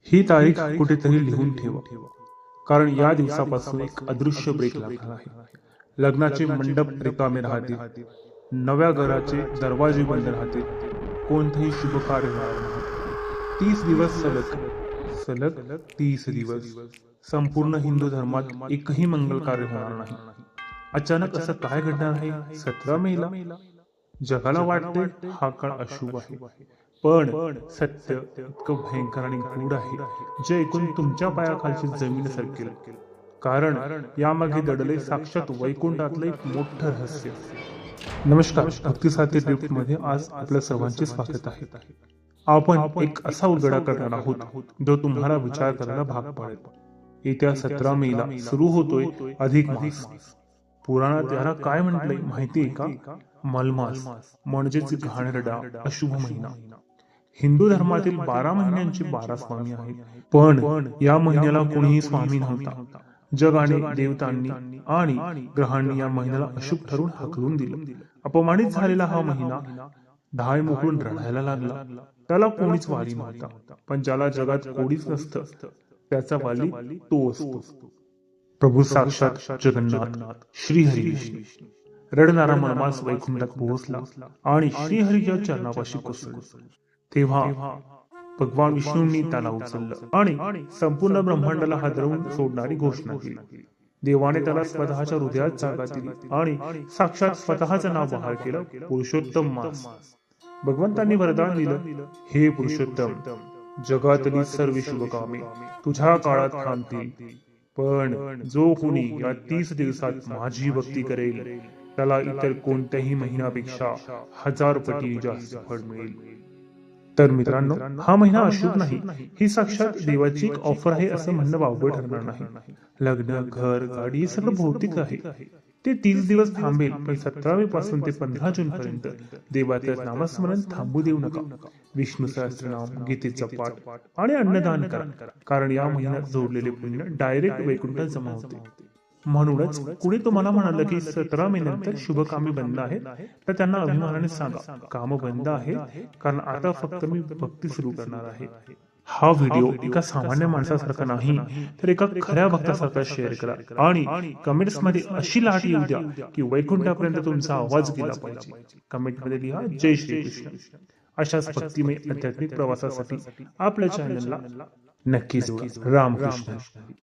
ही तारीख कुठेतरी लिहून ठेवा, कारण या दिवसापासून एक अदृश्य ब्रेक लागणार आहे। लग्नाचे मंडप रिकामे राहतील, नव्या घराचे दरवाजे बंद राहतील, कोणतेही शुभ कार्य होणार नाही। 30 दिवस सलग सलग 30 दिवस संपूर्ण हिंदू धर्मात एकही मंगल कार्य होणार नाही। अचानक असं काय घडणार आहे? 17 मेला जगाला वाटते हा काळ अशुभ आहे, पण सत्य इतकं भयंकर आणि गूढ आहे जे ऐकून तुमच्या पायाखालची जमीन सरकेल। कारण यामागे दडले साक्षात वैकुंठातले एक मोठं रहस्य। नमस्कार, भक्तीसाथी ड्रिफ्ट मध्ये आज आपल्या सर्वांचे स्वागत आहे। आपण एक असा उलगडा करणार आहोत जो तुम्हाला विचार करायला भाग पाडेल। येत्या 17 मेला सुरू होतोय अधिक मास। पुराणात याला काय म्हटलंय माहितीये का? मलमास म्हणजेच घाणेरडा अशुभ महिना। हिंदू धर्मातील 12 महिन्यांचे 12 स्वामी आहेत, पण या महिन्याला कोणीही स्वामी नव्हता। जगाने, देवतांनी आणि ग्रहांनी या महिन्याला अशुभ ठरवून हकलून दिलं। अपमानित झालेला हा महिना ढाय मोकळून रडायला लागला। त्याला कोणीच वाली नव्हता, पण ज्याला जगात कोणीच नसतं त्याचा वाली तो असतो। प्रभू साक्षात जगन्नाथ श्रीहरी विष्णू रडणारा मलमास वैकुंठात पोहोचला आणि श्रीहरीच्या चरणापाशी कोसळला। तेव्हा भगवान विष्णूंनी त्याला उचललं आणि संपूर्ण ब्रह्मांडाला हादरवून सोडणारी घोषणा केली। देवाने त्याला स्वतःच्या हृदयात जागा दिली आणि साक्षात स्वतःचं नाव बहाल केलं, पुरुषोत्तम मास। भगवंतांनी वरदान दिलं, हे पुरुषोत्तम, जगातली सर्व शुभकामे तुझ्या काळात थांबतील, पण जो कोणी या 30 दिवसात माझी भक्ती करेल त्याला इतर कोणत्याही महिन्यापेक्षा 1000 पटी जास्त फळ मिळेल। तर मित्रांनो, हा महिना अशुभ नाही, ही साक्षात देवाची एक ऑफर आहे असं म्हणणं वावगं ठरणार नाही। लग्न, घर, गाडी हे सगळं भौतिक आहे, ते 30 दिवस थांबेल, पण 17 मे पासून ते 15 जून पर्यंत देवाचं नामस्मरण थांबू देऊ नका। विष्णू सहस्त्रनाम, गीतेचा पाठ आणि अन्नदान करा, कारण या महिन्यात जोडलेले पुण्य डायरेक्ट वैकुंठात जमा होते। म्हणूनच कुणी तुम्हाला म्हणालं की 17 मे नंतर शुभ कामे बंद आहेत, तर त्यांना अभिमानाने सांगा, काम बंद आहे, कारण आता फक्त मी भक्ती सुरू करणार आहे। हा व्हिडिओ एका सामान्य माणसासारखा नाही, तर एका खऱ्या भक्तासारखा शेअर करा आणि कमेंट्स मध्ये अशी लाट येऊ द्या की वैकुंठापर्यंत तुमचा आवाज गेला पाहिजे। कमेंट मध्ये लिहा, जय श्री कृष्ण। अशाच भक्तिमय आध्यात्मिक प्रवासासाठी आपल्या चॅनलला नक्की जोडा। रामकृष्ण।